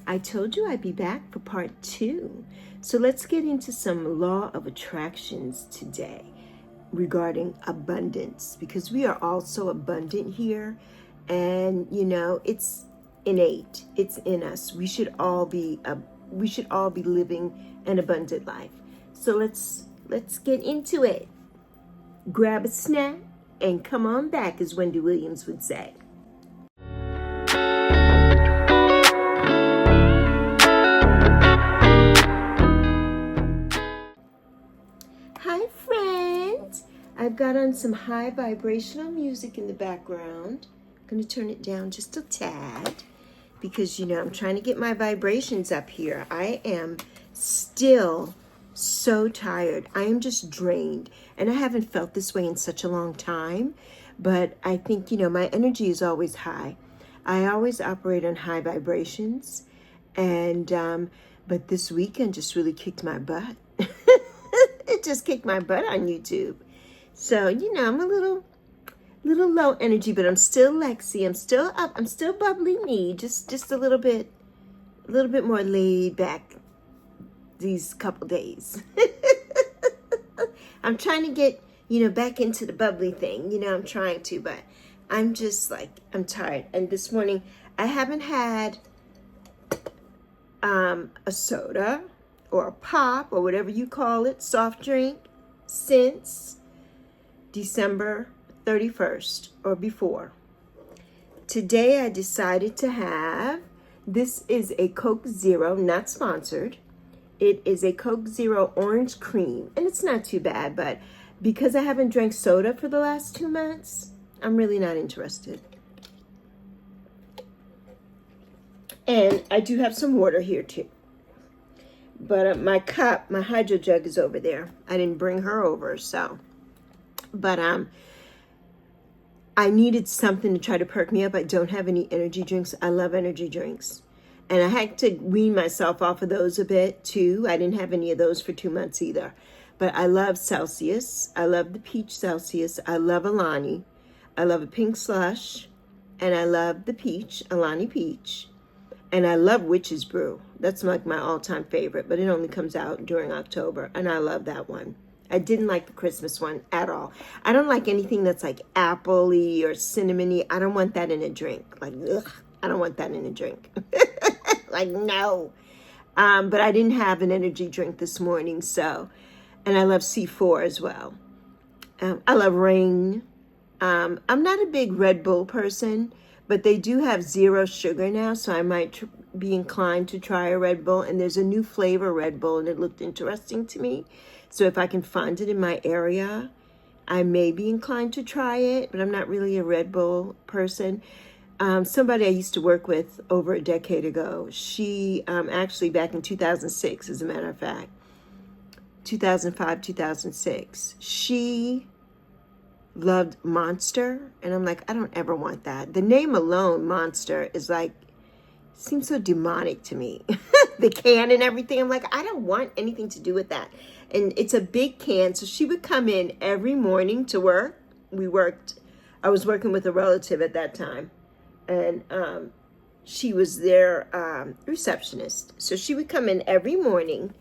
I told you I'd be back for part 2. So let's get into some law of attractions today regarding abundance, because we are all so abundant here, and it's innate. It's in us. We should all be living an abundant life. So let's get into it. Grab a snack and come on back, as Wendy Williams would say. Hi friends! I've got on some high vibrational music in the background. I'm going to turn it down just a tad because I'm trying to get my vibrations up here. I am still so tired. I am just drained, and I haven't felt this way in such a long time, but I think my energy is always high. I always operate on high vibrations, and but this weekend just really kicked my butt. It just kicked my butt on YouTube. So I'm a little low energy, but I'm still Lexi. I'm still up. I'm still bubbly me. Just a little bit more laid back these couple days. I'm trying to get back into the bubbly thing. I'm trying to, but I'm just I'm tired. And this morning I haven't had a soda or a pop or whatever you call it, soft drink, since December 31st or before. Today I decided to have, this is a Coke Zero, not sponsored. It is a Coke Zero orange cream, and it's not too bad, but because I haven't drank soda for the last 2 months, I'm really not interested. And I do have some water here too. But my cup, my hydro jug is over there. I didn't bring her over, so. But I needed something to try to perk me up. I don't have any energy drinks. I love energy drinks. And I had to wean myself off of those a bit too. I didn't have any of those for 2 months either. But I love Celsius. I love the peach Celsius. I love Alani. I love a pink slush. And I love the peach, Alani peach. And I love Witch's Brew. That's like my all-time favorite, but it only comes out during October, and I love that one. I didn't like the Christmas one at all. I don't like anything that's like apple-y or cinnamony. I don't want that in a drink. Like, ugh, I don't want that in a drink. Like, no. But I didn't have an energy drink this morning, so. And I love C4 as well. I love Ring. I'm not a big Red Bull person, but they do have 0 sugar now, so I might be inclined to try a Red Bull. And there's a new flavor Red Bull, and it looked interesting to me. So if I can find it in my area, I may be inclined to try it, but I'm not really a Red Bull person. Somebody I used to work with over a decade ago, she actually back in 2006, as a matter of fact, 2005, 2006, she loved Monster, and I'm like, I don't ever want that. The name alone, Monster, is like, seems so demonic to me. The can and everything, I'm like, I don't want anything to do with that. And it's a big can, so she would come in every morning to work. I was working with a relative at that time, and she was their receptionist. So she would come in every morning,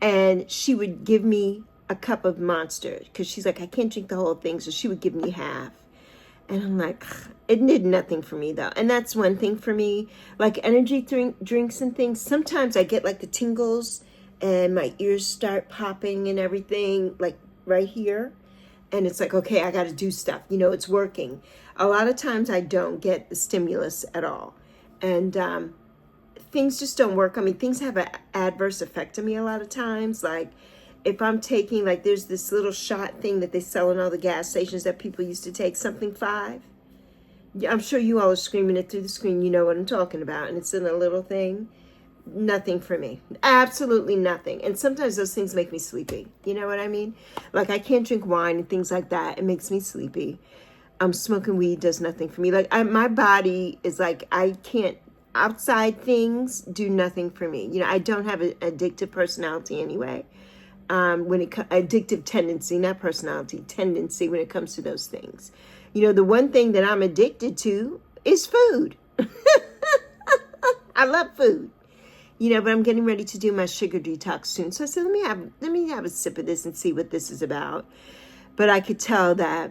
and she would give me a cup of Monster, because she's like, I can't drink the whole thing, so she would give me half. And I'm like, it did nothing for me though. And that's one thing for me, like energy drinks and things. Sometimes I get like the tingles and my ears start popping and everything, like right here. And it's like, okay, I got to do stuff. It's working. A lot of times I don't get the stimulus at all. And things just don't work on me. Things have an adverse effect on me a lot of times. Like, if I'm taking, like, there's this little shot thing that they sell in all the gas stations that people used to take, something 5. I'm sure you all are screaming it through the screen. You know what I'm talking about. And it's in a little thing. Nothing for me. Absolutely nothing. And sometimes those things make me sleepy. You know what I mean? Like, I can't drink wine and things like that. It makes me sleepy. Smoking weed does nothing for me. Like, my body is like, I can't, outside things do nothing for me. I don't have an addictive personality anyway. Addictive tendency, not personality, tendency when it comes to those things. The one thing that I'm addicted to is food. I love food. you know, but I'm getting ready to do my sugar detox soon. So I said, let me have a sip of this and see what this is about. But I could tell that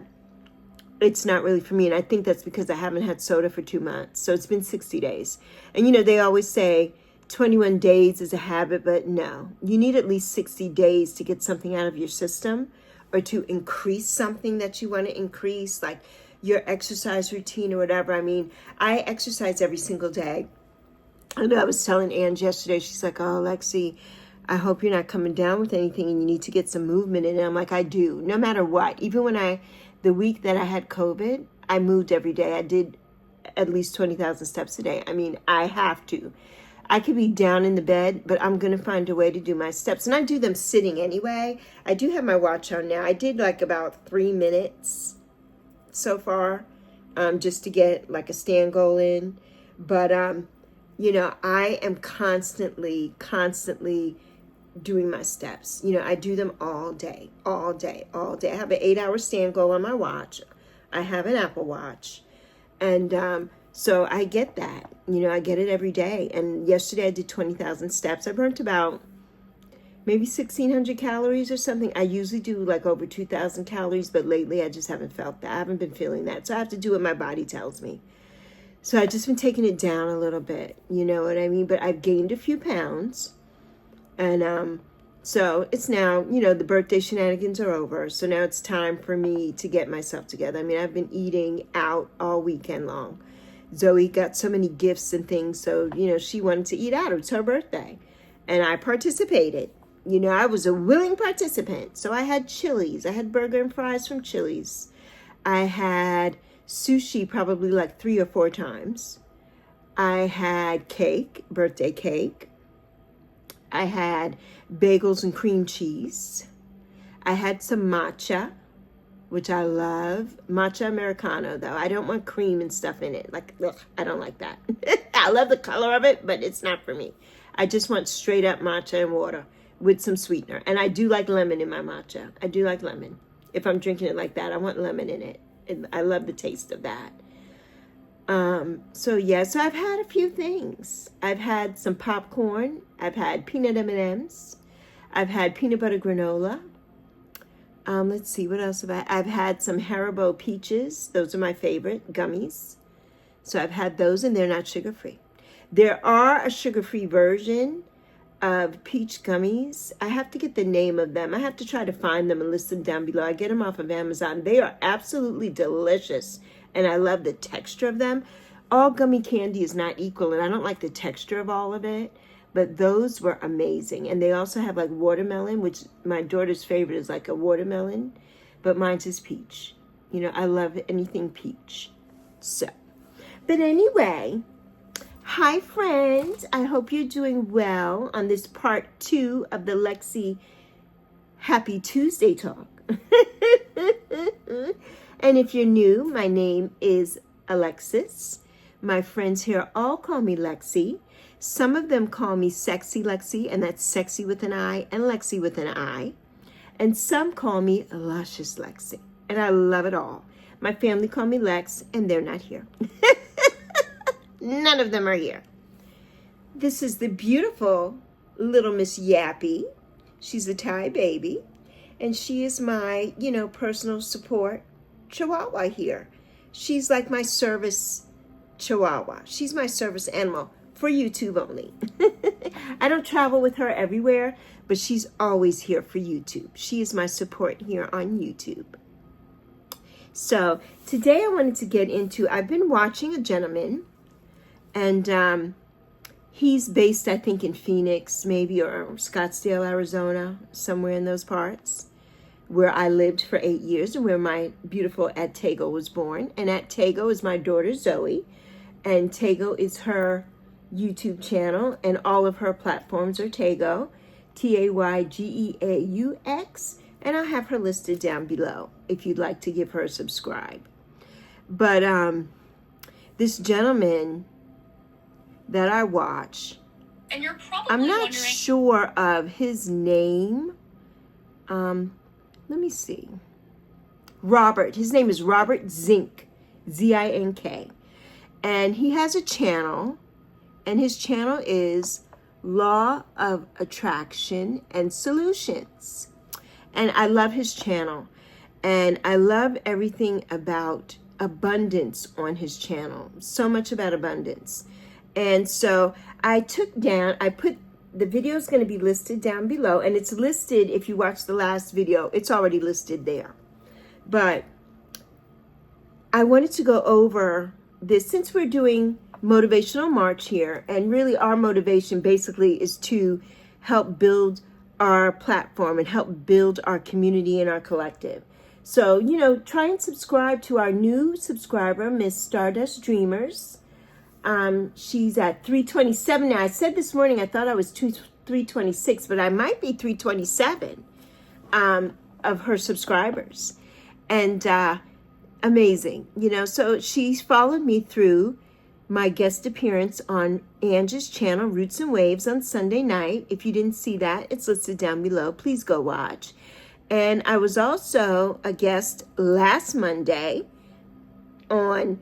it's not really for me. And I think that's because I haven't had soda for 2 months. So it's been 60 days. And, you know, they always say 21 days is a habit, but no. You need at least 60 days to get something out of your system or to increase something that you want to increase, like your exercise routine or whatever. I mean, I exercise every single day. I know I was telling Ange yesterday, she's like, oh, Lexi, I hope you're not coming down with anything and you need to get some movement in it. I'm like, I do, no matter what. Even when the week that I had COVID, I moved every day. I did at least 20,000 steps a day. I mean, I have to. I could be down in the bed, but I'm going to find a way to do my steps. And I do them sitting anyway. I do have my watch on now. I did like about 3 minutes so far, just to get like a stand goal in. But, you know, I am constantly doing my steps. You know, I do them all day. I have an 8-hour stand goal on my watch. I have an Apple Watch. And so I get that. You know, I get it every day. And yesterday I did 20,000 steps. I burnt about maybe 1,600 calories or something. I usually do like over 2,000 calories, but lately I just haven't felt that. I haven't been feeling that. So I have to do what my body tells me. So I've just been taking it down a little bit. You know what I mean? But I've gained a few pounds. And so it's now, you know, the birthday shenanigans are over. So now it's time for me to get myself together. I mean, I've been eating out all weekend long. Zoe got so many gifts and things. So, you know, she wanted to eat out. It's her birthday. And I participated. You know, I was a willing participant. So I had Chili's. I had burger and fries from Chili's. I had sushi probably like 3 or 4 times. I had cake, birthday cake. I had bagels and cream cheese. I had some matcha, which I love. Matcha Americano, though. I don't want cream and stuff in it. Like, ugh, I don't like that. I love the color of it, but it's not for me. I just want straight up matcha and water with some sweetener. And I do like lemon in my matcha. I do like lemon. If I'm drinking it like that, I want lemon in it. I love the taste of that. So I've had a few things. I've had some popcorn. I've had peanut M&Ms. I've had peanut butter granola. Let's see, what else have I? I've had some Haribo peaches. Those are my favorite gummies. So I've had those, and they're not sugar-free. There are a sugar-free version of peach gummies. I have to get the name of them. I have to try to find them and list them down below. I get them off of Amazon. They are absolutely delicious, and I love the texture of them. All gummy candy is not equal, and I don't like the texture of all of it, but those were amazing. And they also have like watermelon, which my daughter's favorite is like a watermelon, but mine's is peach. You know, I love anything peach. So, but anyway, hi friends. I hope you're doing well on this part 2 of the Lexi Happy Tuesday talk. And if you're new, my name is Alexis. My friends here all call me Lexi. Some of them call me Sexi Lexi, and that's sexy with an I and Lexi with an I. And some call me Luscious Lexi, and I love it all. My family call me Lex, and they're not here. None of them are here. This is the beautiful little Miss Yappy. She's a Thai baby, and she is my, you know, personal support Chihuahua here. She's like my service Chihuahua. She's my service animal for YouTube only. I don't travel with her everywhere, but she's always here for YouTube. She is my support here on YouTube. So today I wanted to get into, I've been watching a gentleman, and he's based, I think, in Phoenix, maybe, or Scottsdale, Arizona, somewhere in those parts, where I lived for 8 years and where my beautiful At Tago was born. And At Tago is my daughter Zoe, and Tago is her YouTube channel, and all of her platforms are Tago, Taygeaux, and I'll have her listed down below if you'd like to give her a subscribe. But this gentleman that I watch, and you're probably I'm not sure of his name. Let me see. Robert. His name is Robert Zink, Z-I-N-K. And he has a channel, and his channel is Law of Attraction and Solutions. And I love his channel. And I love everything about abundance on his channel. So much about abundance. And so I put the video is going to be listed down below. And it's listed, if you watch the last video, it's already listed there. But I wanted to go over this since we're doing Motivational March here. And really our motivation basically is to help build our platform and help build our community and our collective. So, you know, try and subscribe to our new subscriber, Miss Stardust Dreamers. She's at 327 now. I said this morning I thought I was 326, but I might be 327 of her subscribers. And amazing, you know. So she's followed me through my guest appearance on Angie's channel, Roots and Waves, on Sunday night. If you didn't see that, it's listed down below. Please go watch. And I was also a guest last Monday on,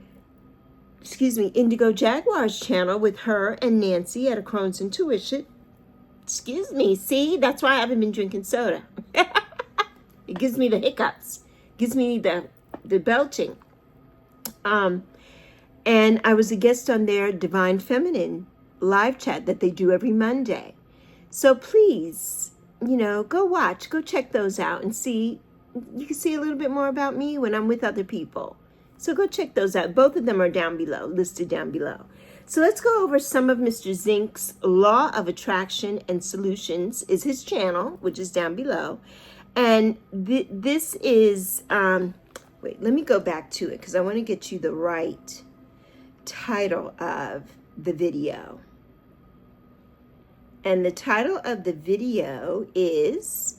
Indigo Jaguar's channel with her and Nancy at A Crone's Intuition. See, that's why I haven't been drinking soda. It gives me the hiccups, gives me the belching. And I was a guest on their Divine Feminine live chat that they do every Monday. So please, you know, go watch, go check those out and see. You can see a little bit more about me when I'm with other people. So go check those out. Both of them are down below, listed down below. So let's go over some of Mr. Zink's Law of Attraction and Solutions is his channel, which is down below. And this is, wait, let me go back to it because I want to get you the right title of the video. And the title of the video is,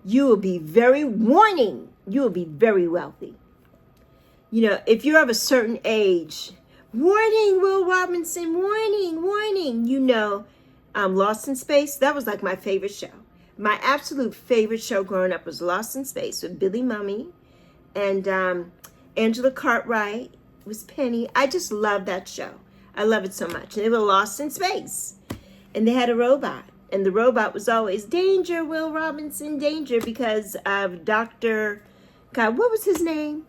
you will be very wealthy. You know, if you're of a certain age, warning, Will Robinson, warning. You know, Lost in Space, that was like my favorite show. My absolute favorite show growing up was Lost in Space with Billy Mummy and Angela Cartwright was Penny. I just love that show. I love it so much. And they were lost in space. And they had a robot. And the robot was always, danger, Will Robinson, danger, because of Dr. God, what was his name?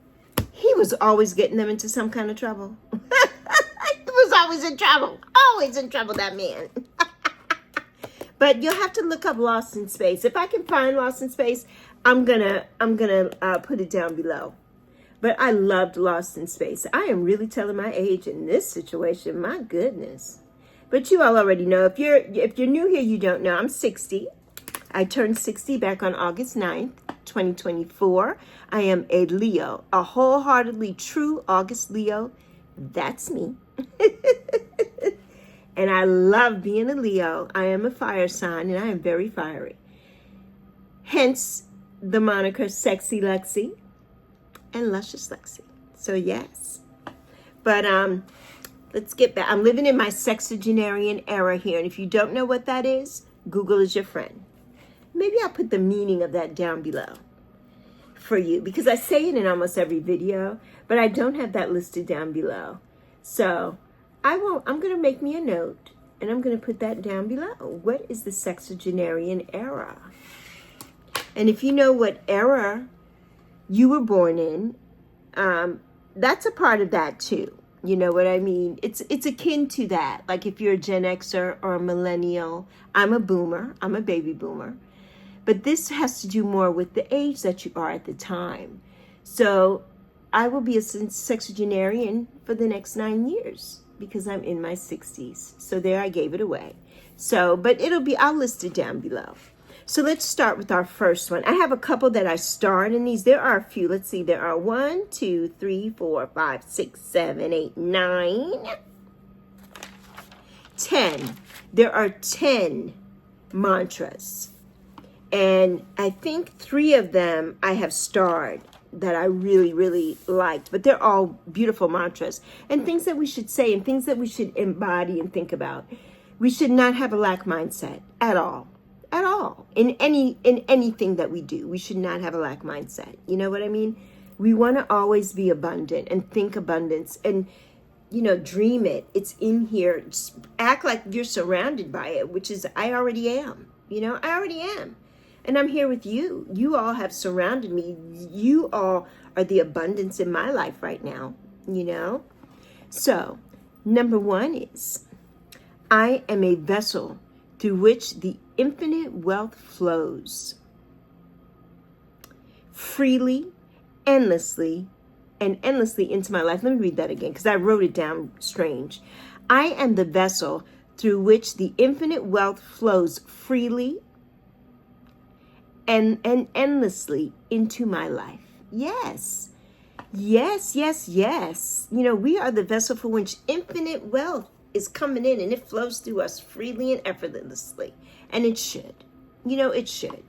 He was always getting them into some kind of trouble. He was always in trouble, that man. But you'll have to look up Lost in Space. If I can find Lost in Space, I'm gonna put it down below. But I loved Lost in Space. I am really telling my age in this situation. My goodness. But you all already know. If you're new here, you don't know. I'm 60. I turned 60 back on August 9th, 2024. I am a Leo, a wholeheartedly true August Leo. That's me. And I love being a Leo. I am a fire sign, and I am very fiery. Hence the moniker Sexi Lexi and Luscious Lexi. So yes. But let's get back. I'm living in my sexagenarian era here. And if you don't know what that is, Google is your friend. Maybe I'll put the meaning of that down below for you, because I say it in almost every video, but I don't have that listed down below. So I'm going to make me a note, and I'm going to put that down below. What is the sexagenarian era? And if you know what era you were born in, that's a part of that too. You know what I mean? It's akin to that. Like if you're a Gen Xer or a millennial. I'm a boomer. I'm a baby boomer. But this has to do more with the age that you are at the time. So I will be a sexagenarian for the next 9 years because I'm in my 60s. So there, I gave it away. So, but I'll list it down below. So let's start with our first one. I have a couple that I starred in these. There are a few. Let's see. There are 1, 2, 3, 4, 5, 6, 7, 8, 9, 10. There are 10 mantras. And I think 3 of them I have starred that I really, really liked. But they're all beautiful mantras and things that we should say and things that we should embody and think about. We should not have a lack mindset at all. At all. In anything that we do, we should not have a lack mindset. You know what I mean? We want to always be abundant and think abundance. And dream it. It's in here. Just act like you're surrounded by it, which is I already am. I already am. And I'm here with you. You all have surrounded me. You all are the abundance in my life right now, So, number 1 is, I am a vessel through which the infinite wealth flows freely, endlessly, and endlessly into my life. Let me read that again because I wrote it down strange. I am the vessel through which the infinite wealth flows freely and endlessly into my life. Yes. Yes, yes, yes. We are the vessel for which infinite wealth is coming in, and it flows through us freely and effortlessly. And it should. It should.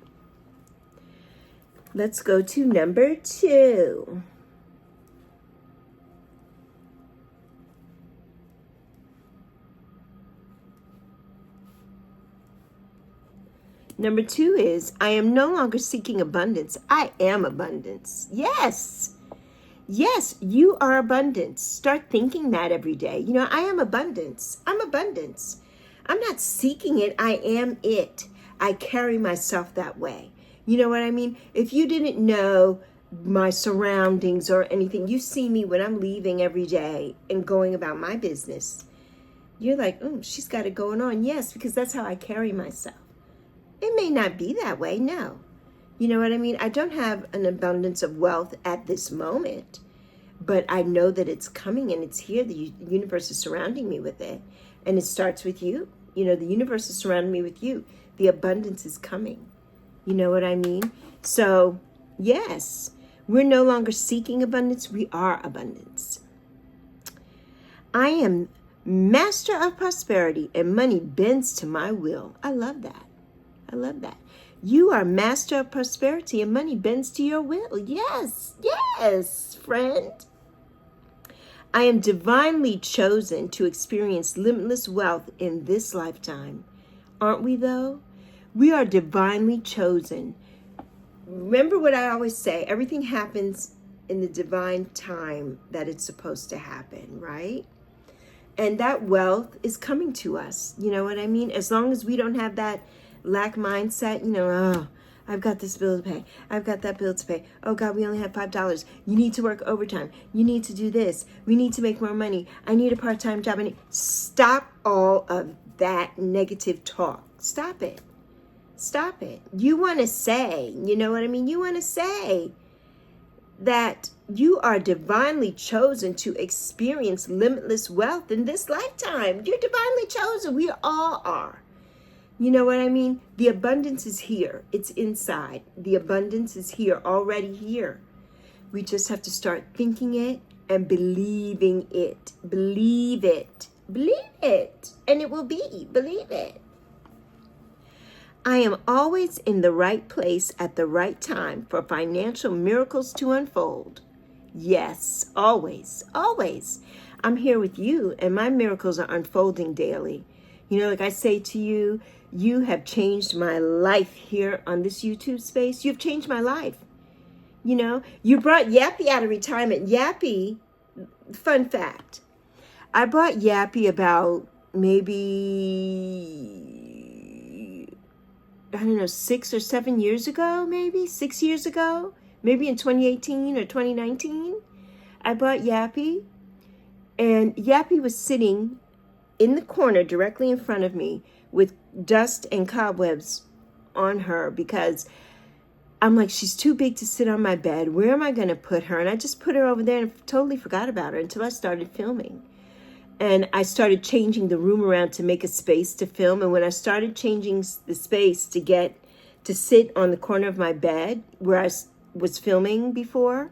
Let's go to number 2. Number 2 is, I am no longer seeking abundance. I am abundance. Yes. Yes, you are abundance. Start thinking that every day. I am abundance. I'm abundance. I'm not seeking it. I am it. I carry myself that way. You know what I mean? If you didn't know my surroundings or anything, you see me when I'm leaving every day and going about my business. You're like, oh, she's got it going on. Yes, because that's how I carry myself. It may not be that way, no. You know what I mean? I don't have an abundance of wealth at this moment, but I know that it's coming and it's here. The universe is surrounding me with it. And it starts with you. The universe is surrounding me with you. The abundance is coming. You know what I mean? So, yes, we're no longer seeking abundance. We are abundance. I am master of prosperity and money bends to my will. I love that. I love that. You are master of prosperity and money bends to your will. Yes, yes, friend. I am divinely chosen to experience limitless wealth in this lifetime. Aren't we though? We are divinely chosen. Remember what I always say, everything happens in the divine time that it's supposed to happen, right? And that wealth is coming to us. You know what I mean? As long as we don't have that lack mindset, oh, I've got this bill to pay. I've got that bill to pay. Oh God, we only have $5. You need to work overtime. You need to do this. We need to make more money. I need a part-time job. Stop all of that negative talk. Stop it. Stop it. You want to say, you know what I mean? You want to say that you are divinely chosen to experience limitless wealth in this lifetime. You're divinely chosen. We all are. You know what I mean? The abundance is here. It's inside. The abundance is here, already here. We just have to start thinking it and believing it. Believe it. Believe it. And it will be. Believe it. I am always in the right place at the right time for financial miracles to unfold. Yes, always, always. I'm here with you and my miracles are unfolding daily. Like I say to you, you have changed my life here on this YouTube space. You've changed my life. You brought Yappy out of retirement. Yappy, fun fact, I brought Yappy about maybe, 6 or 7 years ago, maybe 6 years ago, maybe in 2018 or 2019. I bought Yappy, and Yappy was sitting in the corner directly in front of me with dust and cobwebs on her because I'm like, she's too big to sit on my bed. Where am I going to put her? And I just put her over there and totally forgot about her until I started filming. And I started changing the room around to make a space to film. And when I started changing the space to get to sit on the corner of my bed where I was filming before,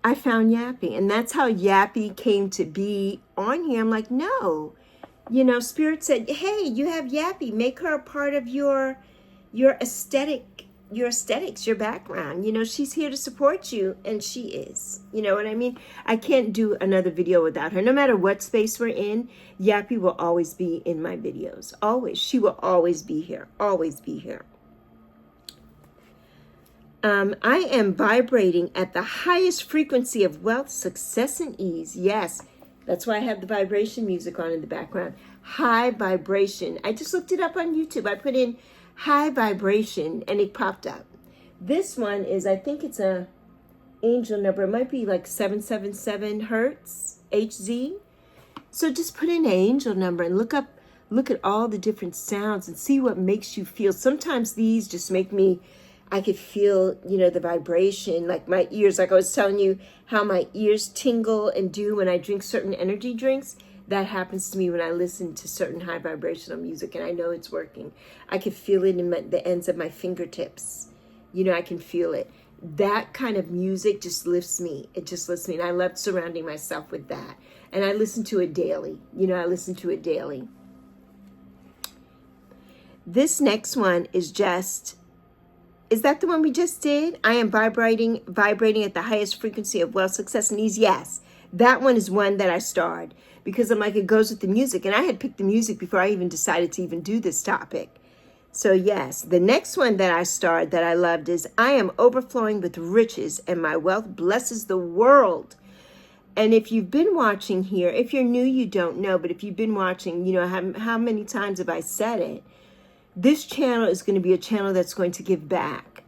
I found Yappy. And that's how Yappy came to be on here. I'm like, no. Spirit said, hey, you have Yappy. Make her a part of your aesthetics, your background. She's here to support you, and she is. You know what I mean? I can't do another video without her. No matter what space we're in, Yappy will always be in my videos. Always. She will always be here. Always be here. I am vibrating at the highest frequency of wealth, success, and ease. Yes, That's why I have the vibration music on in the background. High vibration. I just looked it up on YouTube. I put in high vibration and it popped up. This one is, I think it's a angel number. It might be like 777 hertz, HZ. So just put in an angel number and look at all the different sounds and see what makes you feel. Sometimes these just make me, I could feel, the vibration, like my ears, like I was telling you how my ears tingle and do when I drink certain energy drinks. That happens to me when I listen to certain high vibrational music, and I know it's working. I can feel it in the ends of my fingertips. I can feel it. That kind of music just lifts me. It just lifts me, and I love surrounding myself with that. And I listen to it daily. I listen to it daily. This next one is that the one we just did? I am vibrating at the highest frequency of wealth, success, and ease. Yes, that one is one that I starred because I'm like, it goes with the music. And I had picked the music before I even decided to even do this topic. So yes, the next one that I starred that I loved is I am overflowing with riches and my wealth blesses the world. And if you've been watching here, if you're new, you don't know. But if you've been watching, how many times have I said it? This channel is going to be a channel that's going to give back.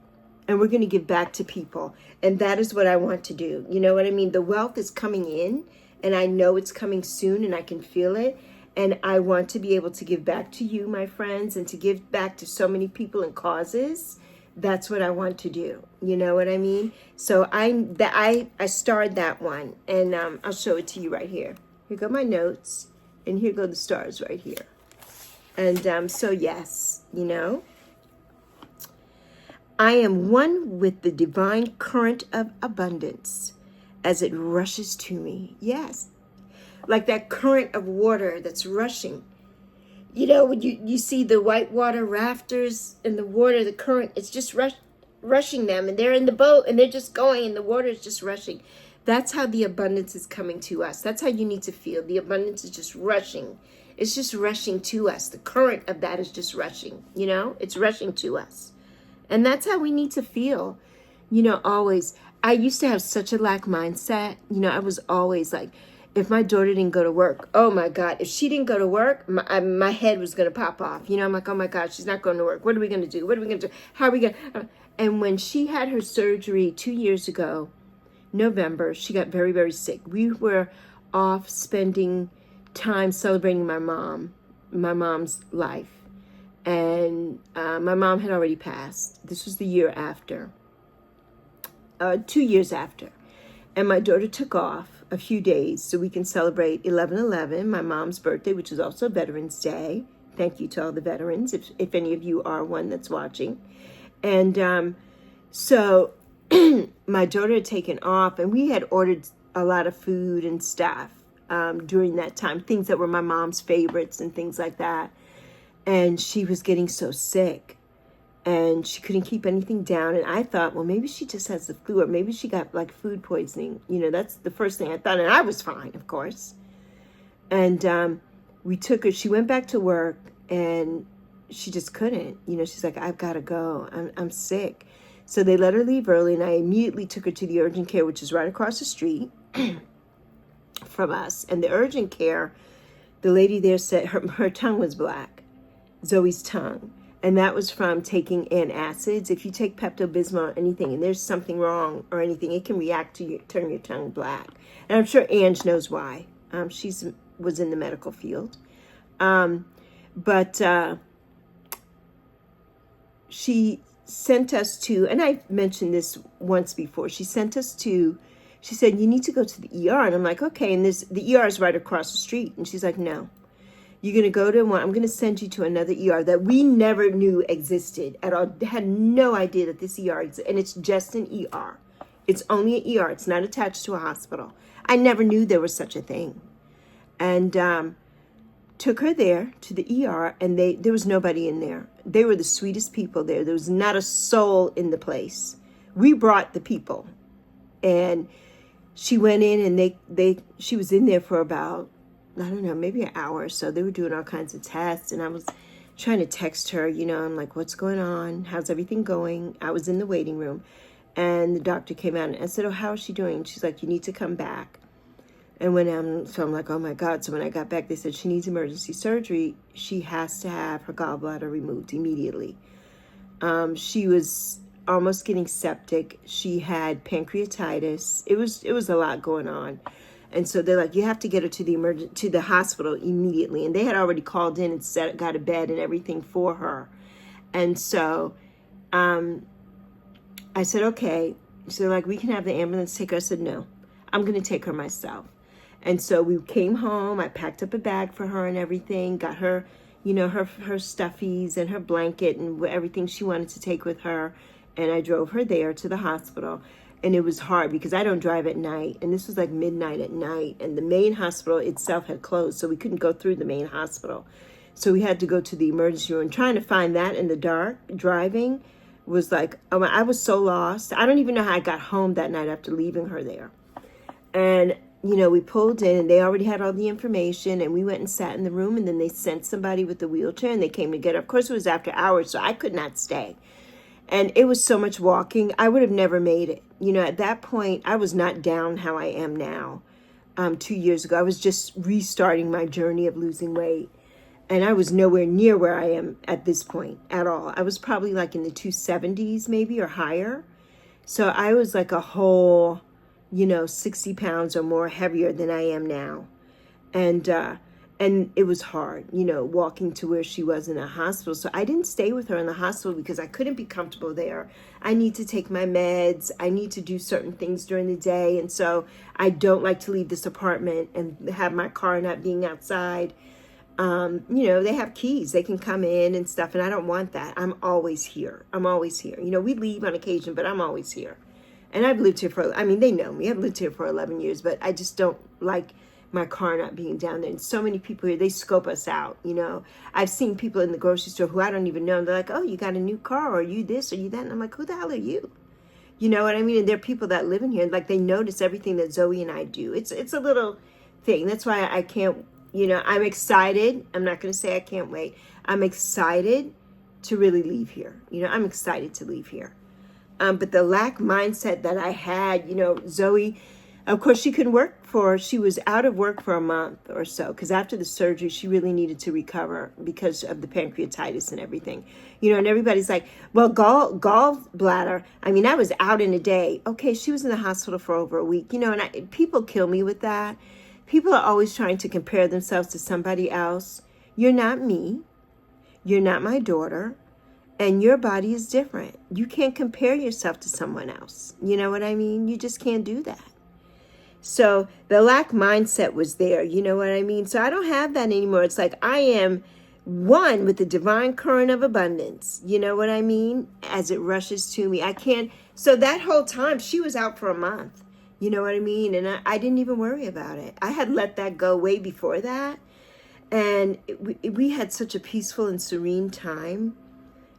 And we're going to give back to people. And that is what I want to do. You know what I mean? The wealth is coming in. And I know it's coming soon. And I can feel it. And I want to be able to give back to you, my friends. And to give back to so many people and causes. That's what I want to do. You know what I mean? So I starred that one. And I'll show it to you right here. Here go my notes. And here go the stars right here. And so yes, I am one with the divine current of abundance as it rushes to me. Yes, like that current of water that's rushing. When you see the white water rafters and the water, the current, it's just rushing them. And they're in the boat and they're just going and the water is just rushing. That's how the abundance is coming to us. That's how you need to feel. The abundance is just rushing. It's just rushing to us. The current of that is just rushing, it's rushing to us. And that's how we need to feel, always. I used to have such a lack mindset. I was always like, if my daughter didn't go to work, oh my God, if she didn't go to work, my head was going to pop off. I'm like, oh my God, she's not going to work. What are we going to do? What are we going to do? How are we going to? And when she had her surgery 2 years ago, November, she got very, very sick. We were off spending time celebrating my mom's life. And my mom had already passed. This was the year after, 2 years after. And my daughter took off a few days so we can celebrate 11/11, my mom's birthday, which is also Veterans Day. Thank you to all the veterans, if any of you are one that's watching. And so my daughter had taken off, and we had ordered a lot of food and stuff during that time, things that were my mom's favorites and things like that. And she was getting so sick and she couldn't keep anything down. And I thought, well, maybe she just has the flu or maybe she got like food poisoning. That's the first thing I thought. And I was fine, of course. And we took her, she went back to work and she just couldn't, she's like, I've got to go. I'm sick. So they let her leave early and I immediately took her to the urgent care, which is right across the street from us. And the urgent care, the lady there said her tongue was black, Zoe's tongue. And that was from taking antacids. If you take Pepto-Bismol or anything and there's something wrong or anything, it can react to turn your tongue black. And I'm sure Ange knows why. She's was in the medical field. But she sent us to, and I mentioned this once before, she said, you need to go to the ER. And I'm like, okay. And the ER is right across the street. And she's like, no, you're going to go to one. I'm going to send you to another ER that we never knew existed at all. Had no idea that this ER existed. And it's just an ER. It's only an ER. It's not attached to a hospital. I never knew there was such a thing. And took her there to the ER, and there was nobody in there. They were the sweetest people there. There was not a soul in the place. We brought the people. And she went in, and she was in there for about, I don't know, maybe an hour or so. They were doing all kinds of tests, and I was trying to text her, I'm like, what's going on? How's everything going? I was in the waiting room, and the doctor came out, and I said, oh, how is she doing? She's like, you need to come back. And so I'm like, oh my God. So when I got back, they said she needs emergency surgery. She has to have her gallbladder removed immediately. She was almost getting septic. She had pancreatitis. It was a lot going on. And so they're like, you have to get her to the hospital immediately. And they had already called in and got a bed and everything for her. And so I said, okay. So they're like, we can have the ambulance take her. I said, no, I'm going to take her myself. And so we came home. I packed up a bag for her and everything, got her, her stuffies and her blanket and everything she wanted to take with her. And I drove her there to the hospital. And it was hard because I don't drive at night. And this was like midnight at night. And the main hospital itself had closed. So we couldn't go through the main hospital. So we had to go to the emergency room. Trying to find that in the dark, driving, was like, oh, I was so lost. I don't even know how I got home that night after leaving her there. And we pulled in and they already had all the information, and we went and sat in the room, and then they sent somebody with the wheelchair and they came to get her. Of course, it was after hours, so I could not stay. And it was so much walking. I would have never made it. At that point, I was not down how I am now. 2 years ago, I was just restarting my journey of losing weight. And I was nowhere near where I am at this point at all. I was probably like in the 270s maybe or higher. So I was like a whole 60 pounds or more heavier than I am now. And it was hard, walking to where she was in the hospital. So I didn't stay with her in the hospital because I couldn't be comfortable there. I need to take my meds. I need to do certain things during the day. And so I don't like to leave this apartment and have my car not being outside. They have keys. They can come in and stuff. And I don't want that. I'm always here. We leave on occasion, but I'm always here. And I've lived here they know me. I've lived here for 11 years, but I just don't like my car not being down there. And so many people here, they scope us out, I've seen people in the grocery store who I don't even know. And they're like, oh, you got a new car, or you this, or you that. And I'm like, who the hell are you? You know what I mean? And there are people that live in here, like they notice everything that Zoe and I do. It's a little thing. That's why I can't, I'm excited. I'm not going to say I can't wait. I'm excited to really leave here. I'm excited to leave here. But the lack mindset that I had, Zoe, of course, she was out of work for a month or so, because after the surgery, she really needed to recover because of the pancreatitis and everything. And everybody's like, well, gallbladder, I was out in a day. Okay, she was in the hospital for over a week, and people kill me with that. People are always trying to compare themselves to somebody else. You're not me. You're not my daughter. And your body is different. You can't compare yourself to someone else. You know what I mean? You just can't do that. So the lack mindset was there. You know what I mean? So I don't have that anymore. It's like I am one with the divine current of abundance. You know what I mean? As it rushes to me. I can't. So that whole time she was out for a month. You know what I mean? And I didn't even worry about it. I had let that go way before that. And we had such a peaceful and serene time.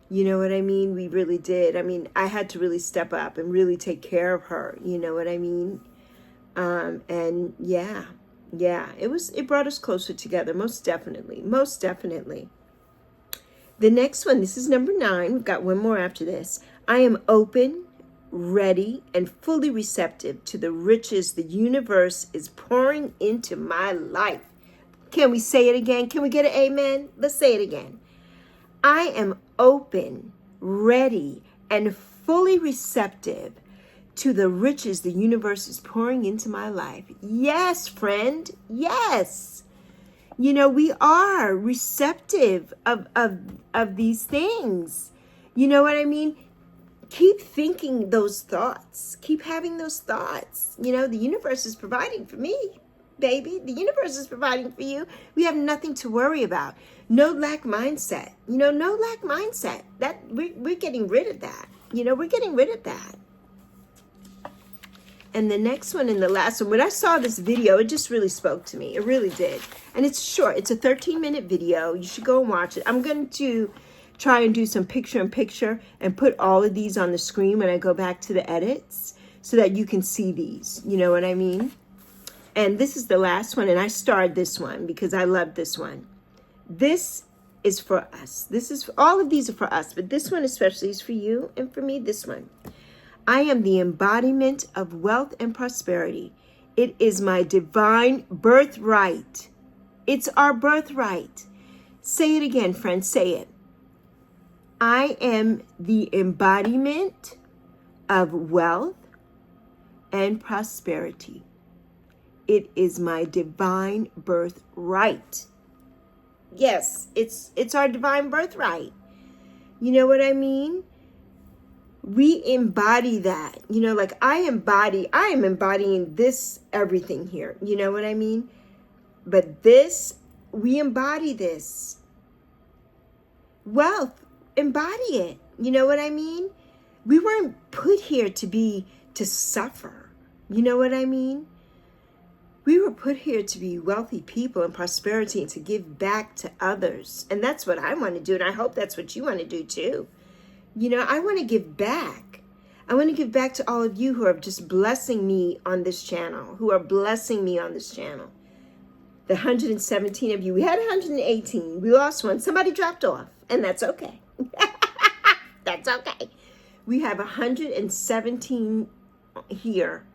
You know what I mean? We really did. I had to really step up and really take care of her. You know what I mean? And yeah, it brought us closer together. Most definitely. The next one, this is number 9. We've got one more after this. I am open, ready, and fully receptive to the riches the universe is pouring into my life. Can we say it again? Can we get an amen? Let's say it again. I am open, ready, and fully receptive to the riches the universe is pouring into my life. Yes, friend. Yes. We are receptive of these things. You know what I mean? Keep thinking those thoughts. Keep having those thoughts. The universe is providing for me, baby. The universe is providing for you. We have nothing to worry about. No lack mindset. No lack mindset. That we're getting rid of that. We're getting rid of that. And the next one and the last one, when I saw this video, it just really spoke to me. It really did. And it's short. It's a 13-minute video. You should go and watch it. I'm going to try and do some picture-in-picture and put all of these on the screen when I go back to the edits so that you can see these. You know what I mean? And this is the last one, and I starred this one because I love this one. This is for us. All of these are for us, but this one especially is for you and for me, this one. I am the embodiment of wealth and prosperity It is my divine birthright. It's our birthright. Say it again, friends. Say it. I am the embodiment of wealth and prosperity. It is my divine birthright. Yes, it's our divine birthright. You know what I mean? We embody that. You know, like I am embodying this everything here. You know what I mean? But this, we embody this. Wealth, embody it. You know what I mean? We weren't put here to suffer. You know what I mean? We were put here to be wealthy people and prosperity and to give back to others. And that's what I want to do. And I hope that's what you want to do too. You know, I want to give back. I want to give back to all of you who are just blessing me on this channel, The 117 of you. We had 118. We lost one. Somebody dropped off. And that's okay. That's okay. We have 117 here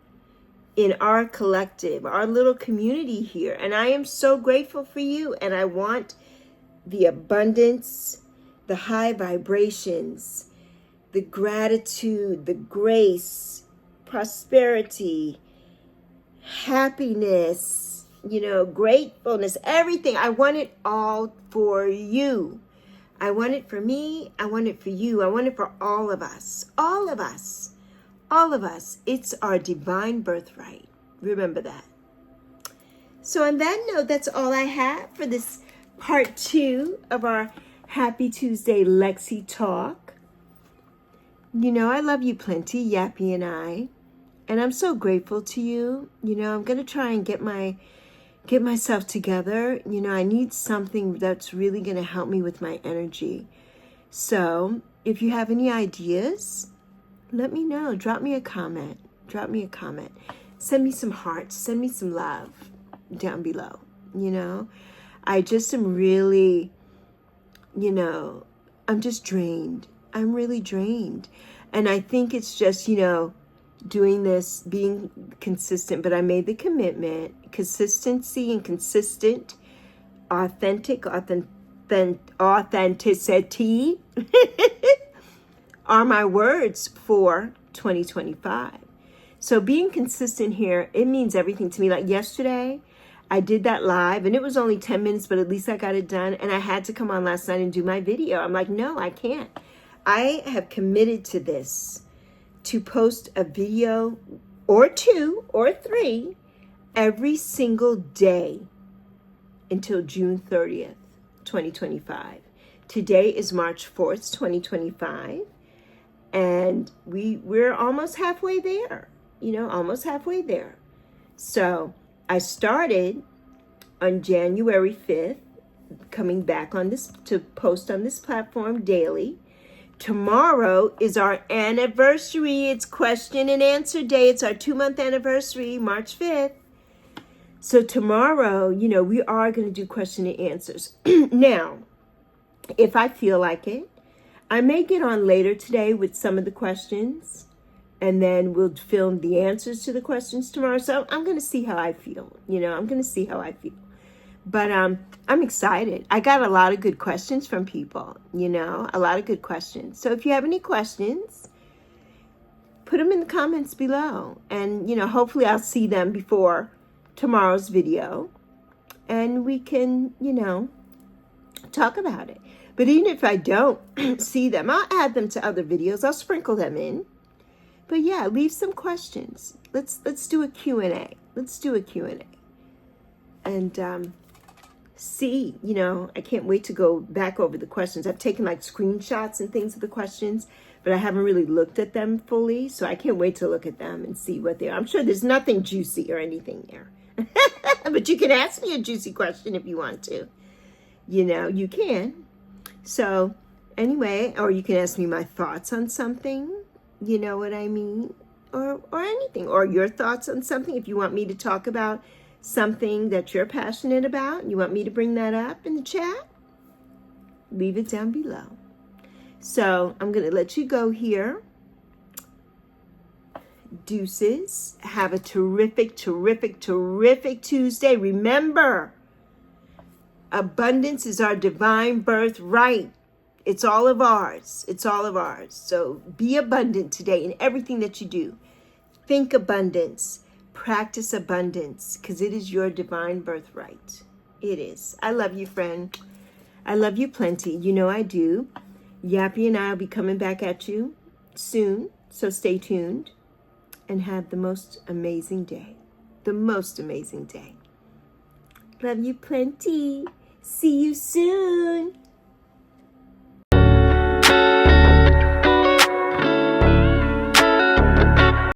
in our collective, our little community here. And I am so grateful for you. And I want the abundance, the high vibrations, the gratitude, the grace, prosperity, happiness, you know, gratefulness, everything. I want it all for you. I want it for me. I want it for you. I want it for all of us. All of us. All of us. It's our divine birthright. Remember that. So on that note, that's all I have for this part 2 of our Happy Tuesday Lexi Talk. You know, I love you plenty, Yappy and I. And I'm so grateful to you. You know, I'm going to try and get myself together. You know, I need something that's really going to help me with my energy. So if you have any ideas, let me know. Drop me a comment. Send me some hearts. Send me some love down below. You know, I just am really, you know, I'm just drained. I'm really drained. And I think it's just, you know, doing this, being consistent, but I made the commitment. Consistency and consistent, authenticity are my words for 2025. So being consistent here, it means everything to me. Like yesterday, I did that live and it was only 10 minutes, but at least I got it done. And I had to come on last night and do my video. I'm like, no, I can't. I have committed to this, to post a video or 2 or 3 every single day until June 30th, 2025. Today is March 4th, 2025. And we're almost halfway there, you know, almost halfway there. So I started on January 5th, coming back on this, to post on this platform daily. Tomorrow is our anniversary. It's question and answer day. It's our 2-month anniversary, March 5th. So tomorrow, you know, we are going to do question and answers. Now, if I feel like it, I may get on later today with some of the questions, and then we'll film the answers to the questions tomorrow. So I'm going to see how I feel. You know, I'm going to see how I feel. But I'm excited. I got a lot of good questions from people, you know, a lot of good questions. So if you have any questions, put them in the comments below. And, you know, hopefully I'll see them before tomorrow's video. And we can, you know, talk about it. But even if I don't see them, I'll add them to other videos. I'll sprinkle them in. But yeah, leave some questions. Let's do a Q&A. Let's do a Q&A. And see, you know, I can't wait to go back over the questions. I've taken like screenshots and things of the questions, but I haven't really looked at them fully. So I can't wait to look at them and see what they are. I'm sure there's nothing juicy or anything there. But you can ask me a juicy question if you want to. You know, you can. So anyway, or you can ask me my thoughts on something. You know what I mean? Or anything. Or your thoughts on something. If you want me to talk about something that you're passionate about and you want me to bring that up in the chat, leave it down below. So I'm going to let you go here. Deuces. Have a terrific, terrific, terrific Tuesday. Remember, abundance is our divine birthright. It's all of ours. It's all of ours. So be abundant today in everything that you do. Think abundance. Practice abundance, because it is your divine birthright. It is. I love you, friend. I love you plenty. You know I do. Yappy and I will be coming back at you soon. So stay tuned and have the most amazing day. The most amazing day. Love you plenty. See you soon.